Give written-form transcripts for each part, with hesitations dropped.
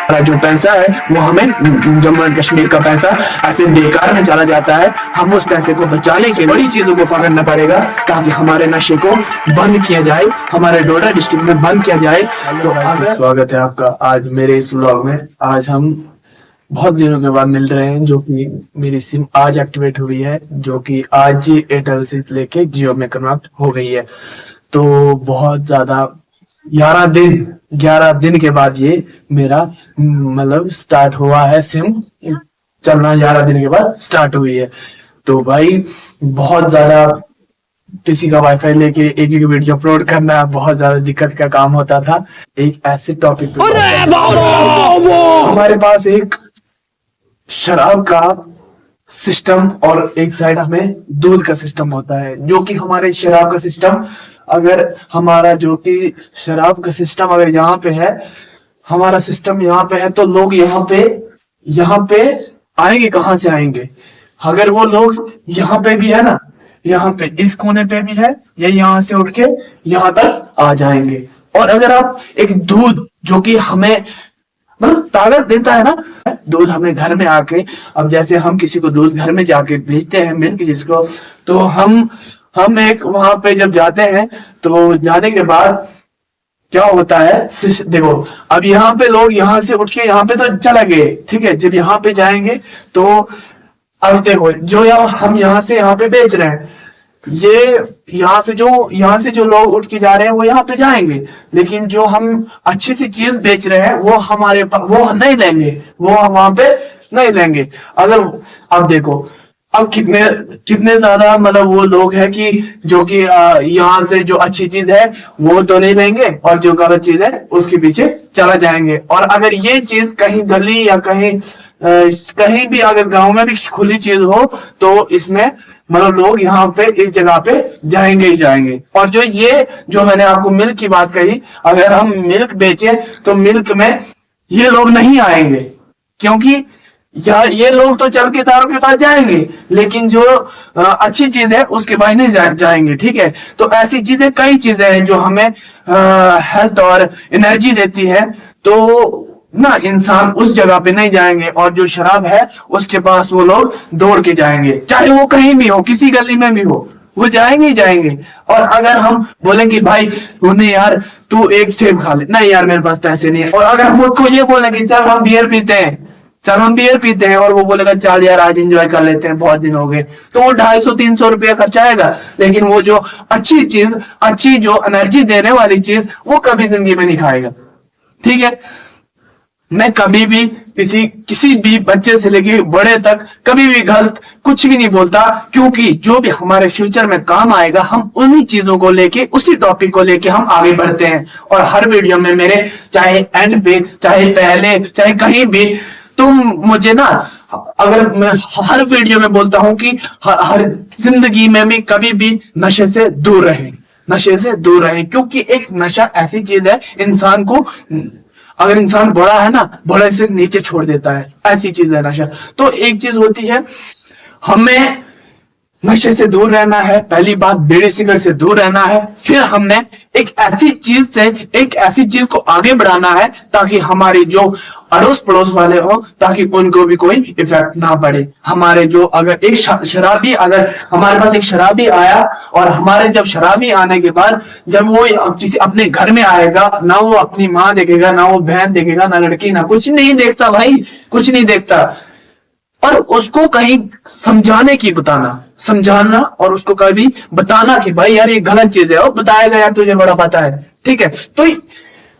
हमारा जो पैसा है वो हमें जम्मू एंड कश्मीर का पैसा ऐसे बेकार में चला जाता है। हम उस पैसे को बचाने के बड़ी चीजों को पकड़ना पड़ेगा ताकि हमारे नशे को बंद किया जाए, हमारे डोडा डिस्ट्रिक्ट में बंद किया जाए। तो स्वागत है आपका आज मेरे इस व्लॉग में। आज हम बहुत दिनों के बाद मिल रहे हैं, जो कि मेरी सिम आज एक्टिवेट हुई है, जो कि आज ही एयरटेल से लेके जियो में कन्वर्ट हो गई है। तो बहुत ज्यादा 11 दिन के बाद ये मेरा मतलब स्टार्ट हुआ है, सिम चलना 11 दिन के बाद स्टार्ट हुई है। तो भाई बहुत ज्यादा किसी का वाईफाई लेके एक एक वीडियो अपलोड करना बहुत ज्यादा दिक्कत का काम होता था। एक ऐसे टॉपिक पे हमारे पास एक शराब का सिस्टम और एक साइड हमें दूध का सिस्टम होता है, जो कि हमारे शराब का सिस्टम, अगर हमारा जो कि शराब का सिस्टम अगर यहाँ पे है, हमारा सिस्टम यहाँ पे है, तो लोग यहाँ पे आएंगे, कहाँ से आएंगे? अगर वो लोग यहाँ पे भी है ना, यहाँ पे इस कोने पे भी है, या यहाँ से उठ के यहाँ तक आ जाएंगे। और अगर आप एक दूध जो कि हमें मतलब ताकत देता है ना, दूध हमें घर में आके, अब जैसे हम किसी को दूध घर में जाके भेजते हैं मिल्क जिसको, तो हम एक वहां पे जब जाते हैं, तो जाने के बाद क्या होता है, देखो अब यहाँ पे लोग यहाँ से उठ के यहाँ पे तो चला गए, ठीक है। जब यहाँ पे जाएंगे तो अब देखो जो हम यहाँ से यहाँ पे बेच रहे हैं, ये यहाँ से जो लोग उठ के जा रहे हैं वो यहाँ पे जाएंगे, लेकिन जो हम अच्छी सी चीज बेच रहे हैं वो हमारे वो नहीं लेंगे, वो हम वहां पे नहीं लेंगे। अगर अब देखो अब कितने ज्यादा मतलब वो लोग हैं कि जो कि यहाँ से जो अच्छी चीज है वो तो नहीं लेंगे और जो गलत चीज है उसके पीछे चला जाएंगे। और अगर ये चीज कहीं गली या कहीं भी अगर गांव में भी खुली चीज हो, तो इसमें मतलब लोग यहाँ पे इस जगह पे जाएंगे ही जाएंगे। और जो मैंने आपको मिल्क की बात कही, अगर हम मिल्क बेचे तो मिल्क में ये लोग नहीं आएंगे, क्योंकि ये लोग तो चल के तारों के पास जाएंगे, लेकिन जो अच्छी चीज है उसके पास नहीं जाएंगे, ठीक है। तो ऐसी चीजें कई चीजें हैं जो हमें हेल्थ और एनर्जी देती है, तो ना इंसान उस जगह पे नहीं जाएंगे, और जो शराब है उसके पास वो लोग दौड़ के जाएंगे, चाहे वो कहीं भी हो, किसी गली में भी हो, वो जाएंगे ही जाएंगे। और अगर हम बोलेंगे भाई तूने यार तू एक सेब खा ले, नहीं यार मेरे पास पैसे नहीं है, और अगर हम उसको ये बोलेंगे चल हम बियर पीते हैं, और वो बोलेगा चल यार आज एंजॉय कर लेते हैं, बहुत दिन हो गए, तो वो 250-300 रुपया खर्चाएगा, लेकिन वो जो अच्छी चीज, अच्छी जो एनर्जी देने वाली चीज, वो कभी जिंदगी में नहीं खाएगा, ठीक है। मैं कभी भी किसी भी बच्चे से लेके बड़े तक कभी भी गलत कुछ भी नहीं बोलता, क्योंकि जो भी हमारे फ्यूचर में काम आएगा, हम उन्हीं चीजों को लेके, उसी टॉपिक को लेके हम आगे बढ़ते हैं। और हर वीडियो में मेरे, चाहे एंड पे, चाहे पहले, चाहे कहीं भी, तुम मुझे ना, अगर मैं हर वीडियो में बोलता हूं कि हर जिंदगी में भी कभी भी नशे से दूर रहें, क्योंकि एक नशा ऐसी चीज है, इंसान को, अगर इंसान बड़ा है ना, बड़े से नीचे छोड़ देता है, ऐसी चीज है नशा। तो एक चीज होती है, हमें नशे से दूर रहना है, पहली बात बीड़ी सिगरेट से दूर रहना है, फिर हमने एक ऐसी चीज को आगे बढ़ाना है ताकि हमारी जो अड़ोस पड़ोस वाले हो, ताकि उनको भी कोई इफेक्ट ना पड़े। हमारे जो अगर एक शराबी, अगर हमारे पास एक शराबी आया, और हमारे जब शराबी आने के बाद जब वो किसी अपने घर में आएगा, ना वो अपनी माँ देखेगा, ना वो बहन देखेगा, ना लड़की, ना कुछ नहीं देखता भाई, कुछ नहीं देखता। और उसको कहीं समझाना और उसको कभी बताना कि भाई यार ये गलत चीज है, और बताएगा यार तुझे बड़ा पता है, ठीक है। तो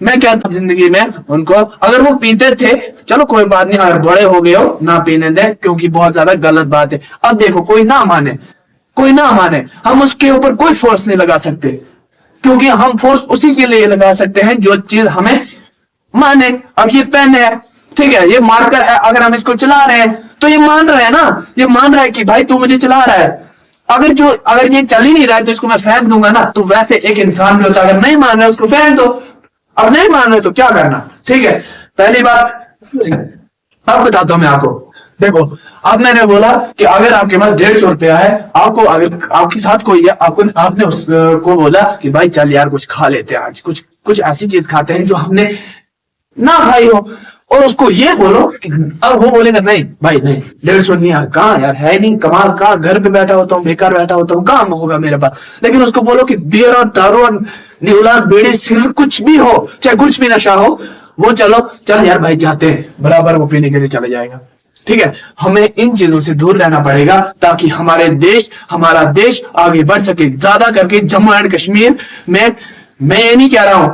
मैं क्या था जिंदगी में उनको, अगर वो पीते थे चलो कोई बात नहीं, अगर बड़े हो गए हो ना पीने दें, क्योंकि बहुत ज्यादा गलत बात है। अब देखो कोई ना माने, हम उसके ऊपर कोई फोर्स नहीं लगा सकते, क्योंकि हम फोर्स उसी के लिए लगा सकते हैं जो चीज हमें माने। अब ये पेन है, ठीक है, ये मार्कर है, अगर हम इसको चला रहे हैं तो ये मान रहा है ना, ये मान रहा है कि भाई तू मुझे चला रहा है। अगर ये चल ही नहीं रहा है तो इसको मैं फेंक दूंगा ना। तो वैसे एक इंसान भी होता है, अगर नहीं मान रहा है उसको फेंक दो, अब नहीं मान रहे तो क्या करना, ठीक है। पहली बात अब बताता हूं मैं आपको, देखो अब मैंने बोला कि अगर आपके पास 150 रुपया है, आपको अगर आपके साथ कोई है, आपने उसको बोला कि भाई चल यार कुछ खा लेते हैं आज, कुछ ऐसी चीज खाते हैं जो हमने ना खाई हो, और उसको ये बोलो कि अब वो बोलेगा नहीं भाई नहीं 150 नहीं यार, कहाँ यार है नहीं, कमाल कहाँ, घर पे बैठा होता हूँ, बेकार बैठा होता हूँ, कहाँ होगा मेरे पास। लेकिन उसको बोलो कि बियर और दारू और न्यूला बीड़ी सिगरेट कुछ भी हो, चाहे कुछ भी नशा हो, वो चल यार भाई जाते हैं, बराबर वो पीने के लिए चले जाएगा। ठीक है, हमें इन चीजों से दूर रहना पड़ेगा ताकि हमारा देश आगे बढ़ सके। ज्यादा करके जम्मू एंड कश्मीर में मैं ये नहीं कह रहा हूं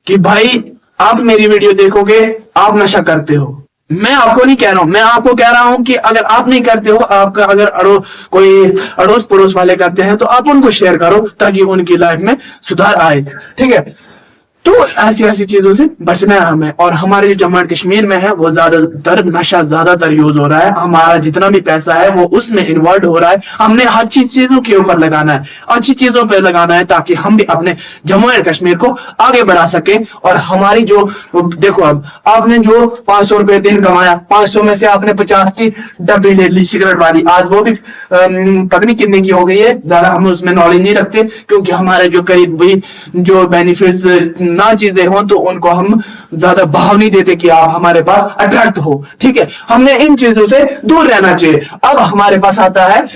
कि भाई आप मेरी वीडियो देखोगे आप नशा करते हो, मैं आपको नहीं कह रहा हूं, मैं आपको कह रहा हूं कि अगर आप नहीं करते हो, आपका अगर कोई अड़ोस पड़ोस वाले करते हैं तो आप उनको शेयर करो ताकि उनकी लाइफ में सुधार आए। ठीक है, तो ऐसी चीजों से बचना है हमें। और हमारे जो जम्मू एंड कश्मीर में है वो ज्यादातर नशा ज्यादातर यूज हो रहा है, हमारा जितना भी पैसा है वो उसमें इन्वॉल्व हो रहा है। हमने अच्छी चीजों के ऊपर लगाना है, अच्छी चीजों पर लगाना है ताकि हम भी अपने जम्मू एंड कश्मीर को आगे बढ़ा सके। और हमारी जो देखो, अब आपने जो 500 रुपए दिन कमाया, 500 में से आपने 50 की डब्बी ले ली सिगरेट वाली, आज वो भी पता नहीं कितने की हो गई है, ज्यादा हम उसमें नॉलेज नहीं रखते क्योंकि हमारे जो करीब भी जो बेनिफिट्स ना चीजें हो तो उनको हम ज्यादा भाव नहीं देते कि आप हमारे पास अट्रैक्ट हो। ठीक है, हमने इन चीजों से दूर रहना चाहिए। अब हमारे पास आता है,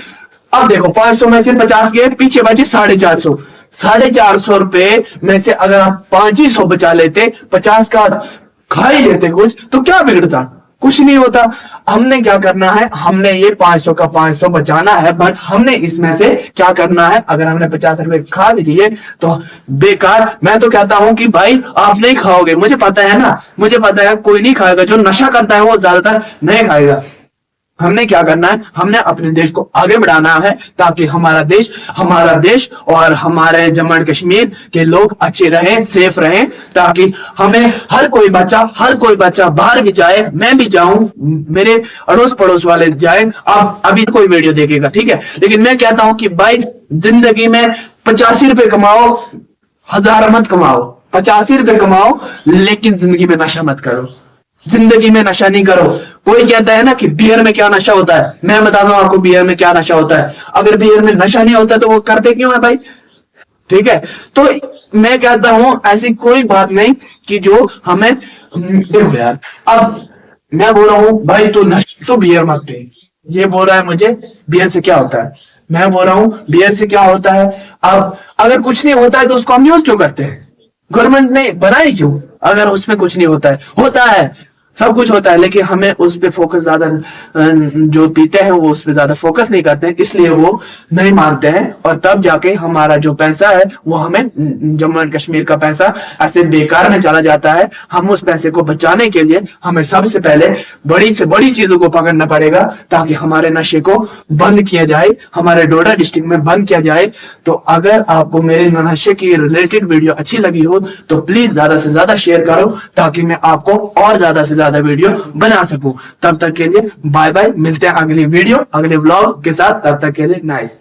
अब देखो 500 में से 50 के पीछे बचे 450, 450 रुपए में से अगर आप 500 बचा लेते, 50 का खा ही लेते कुछ, तो क्या बिगड़ता, कुछ नहीं होता। हमने क्या करना है, हमने ये 500 का 500 बचाना है, बट हमने इसमें से क्या करना है, अगर हमने 50 रुपए खा भी लिए तो बेकार। मैं तो कहता हूं कि भाई आप नहीं खाओगे, मुझे पता है ना, मुझे पता है कोई नहीं खाएगा, जो नशा करता है वो ज्यादातर नहीं खाएगा। हमने क्या करना है, हमने अपने देश को आगे बढ़ाना है ताकि हमारा देश और हमारे जम्मू एंड कश्मीर के लोग अच्छे रहें, सेफ रहें, ताकि हमें हर कोई बच्चा बाहर भी जाए, मैं भी जाऊं, मेरे अड़ोस पड़ोस वाले जाए। अब अभी कोई वीडियो देखेगा, ठीक है, लेकिन मैं कहता हूं कि भाई जिंदगी में 85 रुपए कमाओ, 1000 मत कमाओ, 85 रुपए कमाओ, लेकिन जिंदगी में नशा मत करो, जिंदगी में नशा नहीं करो। कोई कहता है ना कि बियर में क्या नशा होता है, मैं बताता हूं आपको बियर में क्या नशा होता है। अगर बियर में नशा नहीं होता तो वो करते क्यों है भाई। ठीक है, तो मैं कहता हूं ऐसी कोई बात नहीं कि जो हमें, देखो यार, अब मैं बोल रहा हूं भाई तो बियर मत पी, ये बोल रहा है मुझे बियर से क्या होता है, मैं बोल रहा हूं बियर से क्या होता है। अब अगर कुछ नहीं होता है तो उसको हम यूज क्यों करते हैं, गवर्नमेंट ने बनाई क्यों, अगर उसमें कुछ नहीं होता है सब कुछ होता है, लेकिन हमें उस पर फोकस ज्यादा, जो पीते हैं वो उस पर ज्यादा फोकस नहीं करते हैं, इसलिए वो नहीं मानते हैं। और तब जाके हमारा जो पैसा है वो हमें, जम्मू एंड कश्मीर का पैसा ऐसे बेकार में चला जाता है। हम उस पैसे को बचाने के लिए हमें सबसे पहले बड़ी से बड़ी चीजों को पकड़ना पड़ेगा ताकि हमारे नशे को बंद किया जाए, हमारे डोडा डिस्ट्रिक्ट में बंद किया जाए। तो अगर आपको मेरे नशे की रिलेटेड वीडियो अच्छी लगी हो तो प्लीज ज्यादा से ज्यादा शेयर करो ताकि मैं आपको और ज्यादा से ज्यादा वीडियो बना सकूं। तब तक के लिए बाय बाय, मिलते हैं अगली वीडियो अगले व्लॉग के साथ, तब तक के लिए नाइस।